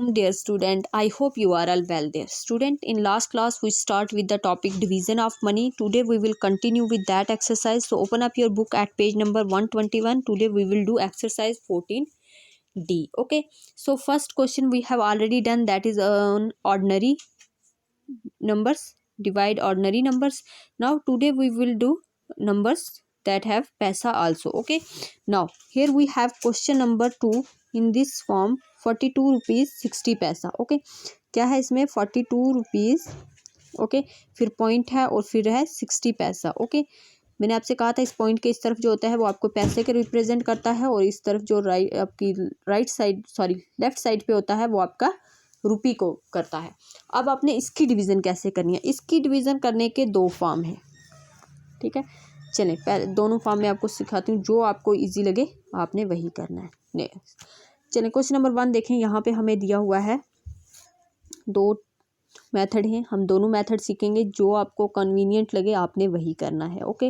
Dear student, I hope you are all well there. Student, in last class we start with the topic division of money. Today we will continue with that exercise. So open up your book at page number 121. Today we will do exercise 14D. Okay. So first question we have already done, that is on ordinary numbers. Divide ordinary numbers. Now today we will do numbers that have paisa also. Okay. Now here we have question number 2 in this form, 42 rupees 60 पैसा. Okay, क्या है इसमें 42 rupees. Okay, फिर point है और फिर है 60 पैसा. ओके, मैंने आपसे कहा था इस पॉइंट के इस तरफ जो होता है वो आपको पैसे के रिप्रेजेंट करता है और इस तरफ जो आपकी राइट साइड लेफ्ट साइड पे होता है वो आपका रुपी को करता है. अब आपने इसकी डिवीज़न कैसे करनी है? इसकी डिवीज़न करने के दो फॉर्म हैं. ठीक है, चलें पहले दोनों फॉर्म में आपको सिखाती हूँ, जो आपको इजी लगे आपने वही करना है. चलें क्वेश्चन नंबर 1 देखें. यहाँ पे हमें दिया हुआ है दो मेथड हैं, हम दोनों मेथड सीखेंगे. जो आपको कन्वीनियंट लगे आपने वही करना है. ओके,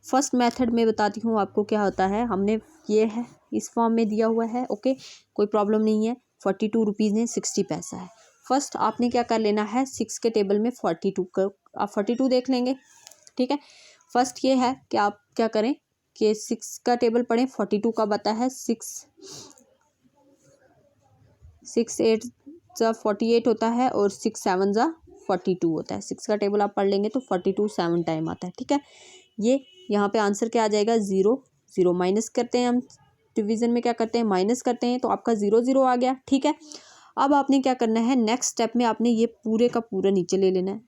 फर्स्ट मेथड में बताती हूँ आपको क्या होता है. हमने ये है इस फॉर्म में दिया हुआ है. ओके, कोई प्रॉब्लम नहीं है. 42 रुपीज़ है, 60 पैसा है. फर्स्ट आपने क्या कर लेना है, 6 के टेबल में 42 का आप 42 देख लेंगे. ठीक है, फर्स्ट ये है कि आप क्या करें कि 6 का टेबल पढ़ें. 42 का बता है 6 8 ज़ा 48 होता है और 6 7 ज़ा 42 होता है. 6 का टेबल आप पढ़ लेंगे तो 42 7 टाइम आता है. ठीक है, ये यहाँ पे आंसर क्या आ जाएगा 0 0. माइनस करते हैं हम, डिवीज़न में क्या करते हैं माइनस करते हैं, तो आपका 0 0 आ गया. ठीक है, अब आपने क्या करना है, नेक्स्ट स्टेप में आपने ये पूरे का पूरा नीचे ले लेना है.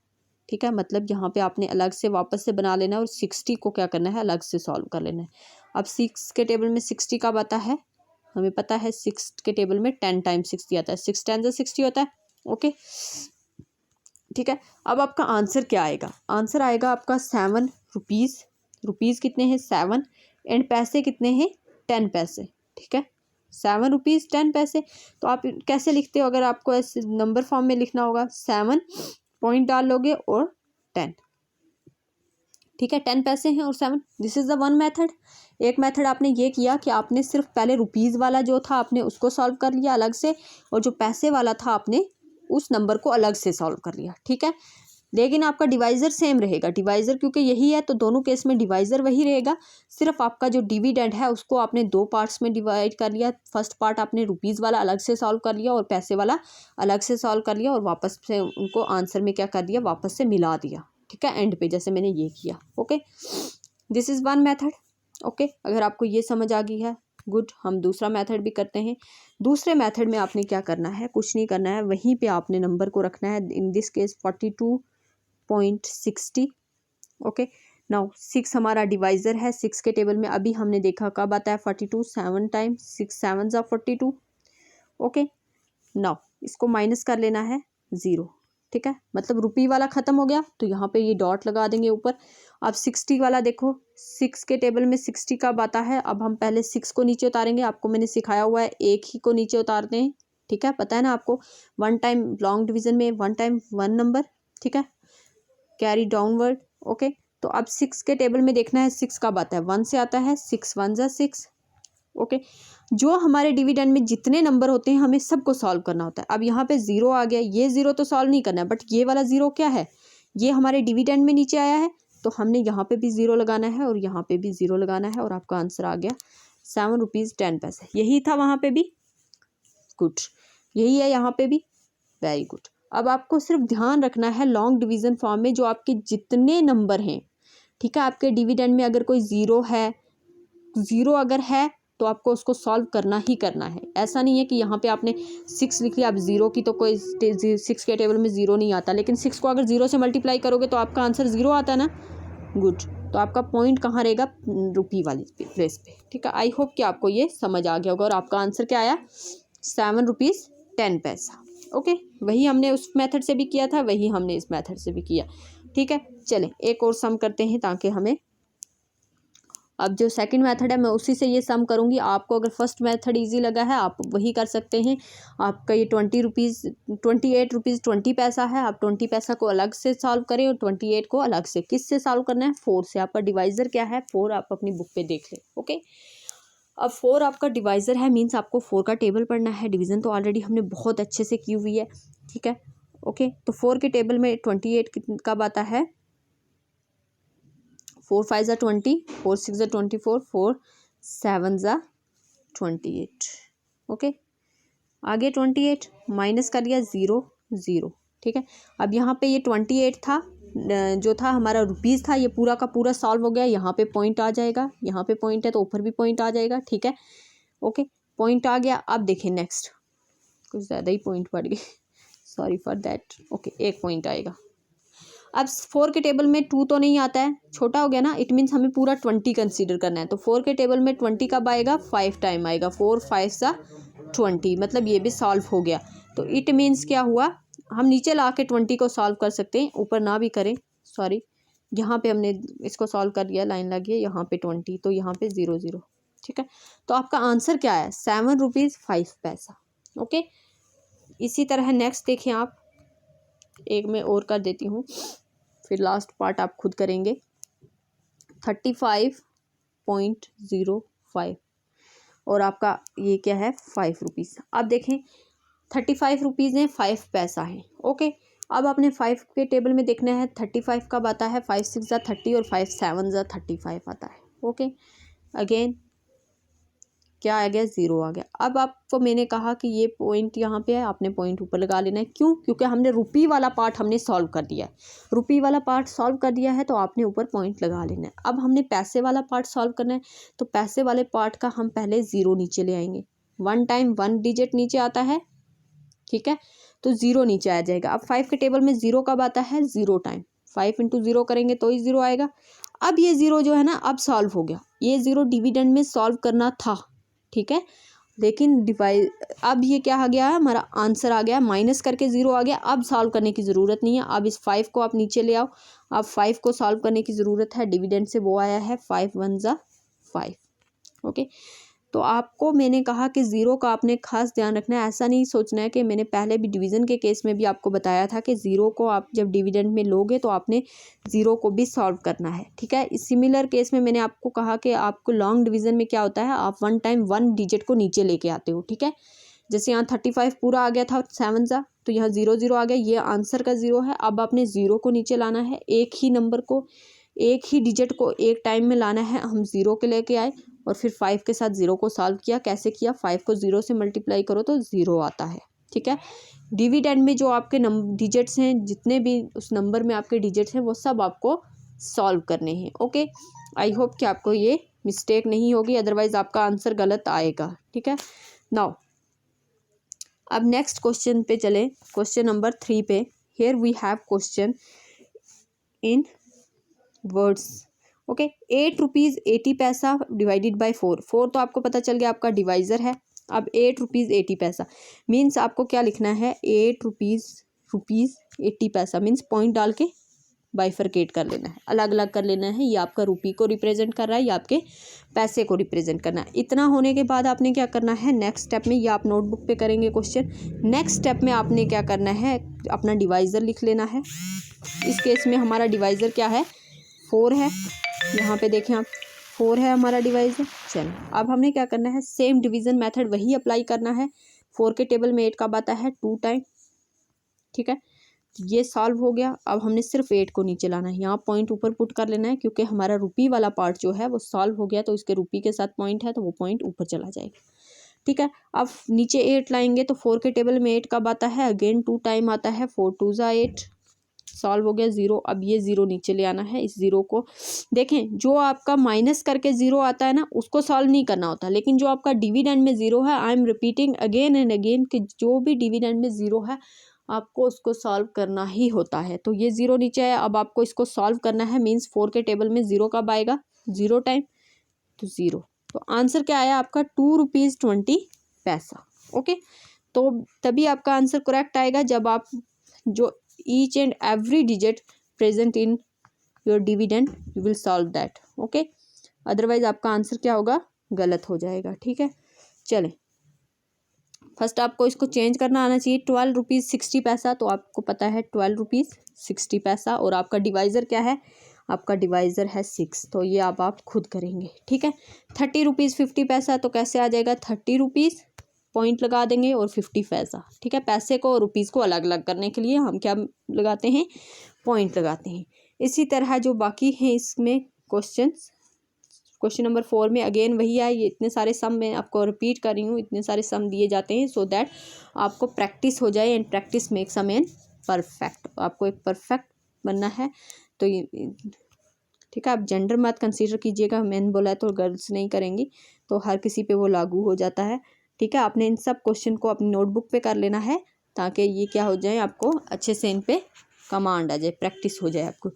ठीक है, मतलब यहाँ पे आपने अलग से वापस से बना लेना है और 60 को क्या करना है अलग से सॉल्व कर लेना है. अब 6 के टेबल में 60 का बता है, हमें पता है 6 के टेबल में 10 टाइम्स 60 आता है. 6 10 ज़ा 60 होता है. ओके, ठीक है, अब आपका आंसर क्या आएगा? आंसर आएगा आपका 7 रुपीज़. रुपीज़ कितने हैं 7 एंड पैसे कितने हैं 10 पैसे. ठीक है, 7 रुपीज़ 10 पैसे. तो आप कैसे लिखते हो? अगर आपको ऐसे नंबर फॉर्म में लिखना होगा 7 पॉइंट डाल लोगे और 10. ठीक है, 10 पैसे हैं और 7. This is the one method. एक मेथड आपने ये किया कि आपने सिर्फ पहले रुपीज़ वाला जो था आपने उसको सॉल्व कर लिया अलग से, और जो पैसे वाला था आपने उस नंबर को अलग से सॉल्व कर लिया. ठीक है, लेकिन आपका डिवाइज़र सेम रहेगा. डिवाइज़र क्योंकि यही है तो दोनों केस में डिवाइज़र वही रहेगा. सिर्फ आपका जो डिविडेंड है उसको आपने दो पार्ट्स में डिवाइड कर लिया. फर्स्ट पार्ट आपने रुपीज़ वाला अलग से सॉल्व कर लिया और पैसे वाला अलग से सॉल्व कर लिया और वापस से उनको आंसर में क्या कर दिया, वापस से मिला दिया. ठीक है, एंड पे जैसे मैंने ये किया. Okay, this is one method. Okay, अगर आपको ये समझ आ गई है गुड. हम दूसरा मेथड भी करते हैं. दूसरे मेथड में आपने क्या करना है, कुछ नहीं करना है, वहीं पे आपने नंबर को रखना है. In this case 42.60. Okay, now 6 हमारा डिवाइज़र है. 6 के टेबल में अभी हमने देखा कब आता है 42 7 टाइम्स 6 7 ज़ा 42. ओके, नाउ इसको माइनस कर लेना है 0. ठीक है, मतलब रुपी वाला ख़त्म हो गया तो यहाँ पे ये डॉट लगा देंगे ऊपर. अब 60 वाला देखो, 6 के टेबल में 60 कब आता है. अब हम पहले 6 को नीचे उतारेंगे. आपको मैंने सिखाया हुआ है एक ही को नीचे उतारते हैं. ठीक है, पता है ना आपको. वन टाइम लॉन्ग डिवीज़न में वन टाइम वन नंबर. ठीक है, कैरी डाउनवर्ड. ओके, तो अब 6 के टेबल में देखना है 6 कब आता है. 1 से आता है. 6 1 ज़ा 6. ओके, जो हमारे डिविडेंड में जितने नंबर होते हैं हमें सबको सॉल्व करना होता है. अब यहाँ पे 0 आ गया. ये 0 तो सॉल्व नहीं करना है, बट ये वाला 0 क्या है, ये हमारे डिविडेंड में नीचे आया है तो हमने यहाँ पे भी 0 लगाना है और यहाँ पे भी 0 लगाना है और आपका आंसर आ गया 7 रुपीज़ 10 पैसे. यही था वहाँ पे भी. गुड, यही है यहाँ पे भी. Very good. अब आपको सिर्फ ध्यान रखना है लॉन्ग डिवीज़न फॉर्म में जो आपके जितने नंबर हैं. ठीक है, आपके डिविडेंड में अगर कोई 0 है, 0 अगर है तो आपको उसको सॉल्व करना ही करना है. ऐसा नहीं है कि यहाँ पे आपने 6 लिख लिया. अब 0 की तो कोई 6 के टेबल में 0 नहीं आता, लेकिन 6 को अगर 0 से मल्टीप्लाई करोगे तो आपका आंसर 0 आता है ना. गुड, तो आपका पॉइंट कहाँ रहेगा, रुपी वाली प्लेस पे. ठीक है, आई होप कि आपको ये समझ आ गया होगा. और आपका आंसर क्या आया 7 रुपीज़ 10 पैसा. ओके, वही हमने उस मेथड से भी किया था, वही हमने इस मेथड से भी किया. ठीक है, चलें एक और सम करते हैं ताकि हमें, अब जो सेकंड मेथड है मैं उसी से ये सम करूँगी. आपको अगर फर्स्ट मेथड इजी लगा है आप वही कर सकते हैं. आपका ये 28 रुपीज़ 20 पैसा है. आप 20 पैसा को अलग से सॉल्व करें और 28 को अलग से. किस से सॉल्व करना है, 4 से. आपका डिवाइज़र क्या है 4, आप अपनी बुक पे देख लें. ओके, अब 4 आपका डिवाइज़र है, मीन्स आपको 4 का टेबल पढ़ना है। डिवीज़न तो ऑलरेडी हमने बहुत अच्छे से की हुई है, ठीक है। ओके, तो 4 के टेबल में 28 कब आता है? 4 5 ज़ा 20, 4 6 ज़ा 24, 4 7 ज़ा 28। ओके, आगे 28 माइनस कर दिया 0 0, ठीक है। अब यहाँ पे ये 28 था, जो था हमारा रुपीज़ था, ये पूरा का पूरा सॉल्व हो गया। यहाँ पे पॉइंट आ जाएगा, यहाँ पे पॉइंट है तो ऊपर भी पॉइंट आ जाएगा, ठीक है। ओके, पॉइंट आ गया। अब देखें नेक्स्ट, कुछ ज़्यादा ही पॉइंट बढ़ गए, सॉरी फॉर दैट। ओके, एक पॉइंट आएगा। अब 4 के टेबल में 2 तो नहीं आता है, छोटा हो गया ना, इट मीन्स हमें पूरा 20 कंसीडर करना है। तो 4 के टेबल में 20 कब आएगा? 5 टाइम आएगा। 4 5 सा 20, मतलब ये भी सॉल्व हो गया। तो इट मीन्स क्या हुआ, हम नीचे ला के 20 को सॉल्व कर सकते हैं, ऊपर ना भी करें, सॉरी। यहाँ पे हमने इसको सॉल्व कर लिया, लाइन लगी है, यहाँ पे 20, तो यहाँ पे 0 0, ठीक है। तो आपका आंसर क्या है? 7 रुपीज़ 5 पैसा। ओके, इसी तरह नेक्स्ट देखें आप, एक मैं और कर देती हूँ, फिर लास्ट पार्ट आप खुद करेंगे। 35.05 और आपका ये क्या है? 5 रुपीज़। अब देखें 35 रुपीज़ हैं, 5 पैसा है। ओके, अब आपने 5 के टेबल में देखना है 35 कब आता है? 5 6 ज़ा 30 और 5 7 ज़ा 35 आता है। ओके, अगेन क्या आ गया? 0 आ गया। अब आपको मैंने कहा कि ये पॉइंट यहाँ पे है, आपने पॉइंट ऊपर लगा लेना है। क्यों? क्योंकि हमने रुपी वाला पार्ट हमने सॉल्व कर दिया है। रुपी वाला पार्ट सॉल्व कर दिया है तो आपने ऊपर पॉइंट लगा लेना है। अब हमने पैसे वाला पार्ट सॉल्व करना है, तो पैसे वाले पार्ट का हम पहले 0 नीचे ले आएंगे। 1 टाइम 1 डिजिट नीचे आता है, ठीक है, तो 0 नीचे आ जाएगा। अब 5 के टेबल में 0 कब आता है? 0 टाइम। 5 इंटू 0 करेंगे तो ही 0 आएगा। अब ये 0 जो है ना, अब सॉल्व हो गया। ये 0 डिविडेंड में सॉल्व करना था, ठीक है, लेकिन डिवाइड, अब ये क्या आ गया है? हमारा आंसर आ गया, माइनस करके 0 आ गया। अब सॉल्व करने की ज़रूरत नहीं है। अब इस 5 को आप नीचे ले आओ। अब 5 को सॉल्व करने की ज़रूरत है, डिविडेंड से वो आया है 5 1 ज़ा 5। ओके, तो आपको मैंने कहा कि 0 का आपने खास ध्यान रखना है। ऐसा नहीं सोचना है कि मैंने पहले भी डिवीज़न के केस में भी आपको बताया था कि 0 को आप जब डिविडेंड में लोगे तो आपने 0 को भी सॉल्व करना है, ठीक है। सिमिलर केस में मैंने आपको कहा कि आपको लॉन्ग डिवीज़न में क्या होता है, आप 1 टाइम 1 डिजिट को नीचे लेके आते हो, ठीक है। जैसे यहाँ 35 पूरा आ गया था 7 सा, तो यहाँ 0 0 आ गया, ये आंसर का 0 है। अब आपने 0 को नीचे लाना है, एक ही नंबर को, एक ही डिजिट को एक टाइम में लाना है। हम 0 के लेके आए और फिर 5 के साथ 0 को सॉल्व किया। कैसे किया? 5 को 0 से मल्टीप्लाई करो तो 0 आता है, ठीक है। डिविडेंड में जो आपके डिजिट्स हैं, जितने भी उस नंबर में आपके डिजिट्स हैं, वो सब आपको सॉल्व करने हैं। ओके, आई होप कि आपको ये मिस्टेक नहीं होगी, अदरवाइज आपका आंसर गलत आएगा, ठीक है। नाउ अब नेक्स्ट क्वेश्चन पे चले, क्वेश्चन नंबर 3 पे। Here we have question in words. Okay, 8 rupees 80 paisa divided by 4। 4 तो आपको पता चल गया आपका डिवाइज़र है। अब 8 रुपीज़ 80 पैसा मीन्स आपको क्या लिखना है? 8 रुपीज़ 80 पैसा मीन्स पॉइंट डाल के बाइफरकेट कर लेना है, अलग अलग कर लेना है। ये आपका रुपी को रिप्रेजेंट कर रहा है, या आपके पैसे को रिप्रेजेंट करना है। इतना होने के बाद आपने क्या करना है नेक्स्ट स्टेप में, ये आप नोटबुक पे करेंगे क्वेश्चन। नेक्स्ट स्टेप में आपने क्या करना है, अपना डिवाइज़र लिख लेना है। इस केस में हमारा डिवाइज़र क्या है? 4 है। यहाँ पे देखें आप, 4 है हमारा डिवाइज़र। चलो, अब हमने क्या करना है, सेम डिवीज़न मेथड वही अप्लाई करना है। 4 के टेबल में 8 कब आता है? 2 टाइम, ठीक है। ये सॉल्व हो गया। अब हमने सिर्फ 8 को नीचे लाना है, यहाँ पॉइंट ऊपर पुट कर लेना है, क्योंकि हमारा रुपी वाला पार्ट जो है वो सॉल्व हो गया, तो इसके रुपी के साथ पॉइंट है तो वो पॉइंट ऊपर चला जाएगा, ठीक है। अब नीचे 8 लाएंगे तो 4 के टेबल में 8 कब आता है? अगेन 2 टाइम आता है। 4 2 ज़ा 8, सॉल्व हो गया 0। अब ये 0 नीचे ले आना है। इस 0 को देखें, जो आपका माइनस करके 0 आता है ना, उसको सॉल्व नहीं करना होता, लेकिन जो आपका डिविडेंड में 0 है, I am repeating again and again कि जो भी डिविडेंड में 0 है आपको उसको सॉल्व करना ही होता है। तो ये 0 नीचे है, अब आपको इसको सॉल्व करना है। मीन्स 4 के टेबल में 0 कब आएगा? 0 टाइम, तो 0। तो आंसर क्या आया आपका? 2 रुपीज़ 20 पैसा। ओके, तो तभी आपका आंसर करेक्ट आएगा जब आप जो each and every digit present in your dividend you will solve that. Okay, otherwise आपका आंसर क्या होगा? गलत हो जाएगा, ठीक है। चलें, फर्स्ट आपको इसको चेंज करना आना चाहिए। 12 रुपीज़ 60 पैसा, तो आपको पता है 12 रुपीज़ 60 पैसा। और आपका डिवाइज़र क्या है? आपका डिवाइज़र है 6, तो ये आप खुद करेंगे, ठीक है। 30 रुपीज़ 50 पैसा, तो कैसे आ जाएगा 30 रुपीज़ पॉइंट लगा देंगे और 50 पैसा, ठीक है। पैसे को और रुपीज़ को अलग अलग करने के लिए हम क्या लगाते हैं, पॉइंट लगाते हैं। इसी तरह जो बाकी हैं इसमें क्वेश्चन नंबर 4 में अगेन वही है, ये इतने सारे सम मैं आपको रिपीट कर रही हूँ, इतने सारे सम दिए जाते हैं सो दैट आपको प्रैक्टिस हो जाए, and practice makes a man perfect. आपको एक परफेक्ट बनना है, तो ये ठीक है। आप जेंडर मत कंसीडर कीजिएगा, मैन बोला है तो गर्ल्स नहीं करेंगी, तो हर किसी पे वो लागू हो जाता है, ठीक है। आपने इन सब क्वेश्चन को अपनी नोटबुक पे कर लेना है, ताकि ये क्या हो जाए, आपको अच्छे से इन पे कमांड आ जाए, प्रैक्टिस हो जाए आपको।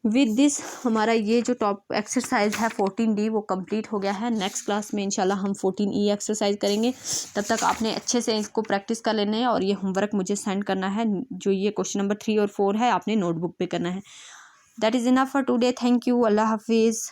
विद दिस हमारा ये जो टॉप एक्सरसाइज है 14D वो कंप्लीट हो गया है। नेक्स्ट क्लास में इंशाल्लाह हम 14E एक्सरसाइज करेंगे। तब तक आपने अच्छे से इसको प्रैक्टिस कर लेना है, और ये होमवर्क मुझे सेंड करना है, जो ये क्वेश्चन नंबर 3 और 4 है आपने नोटबुक पे करना है। That is enough for today. Thank you. अल्लाह हाफिज़।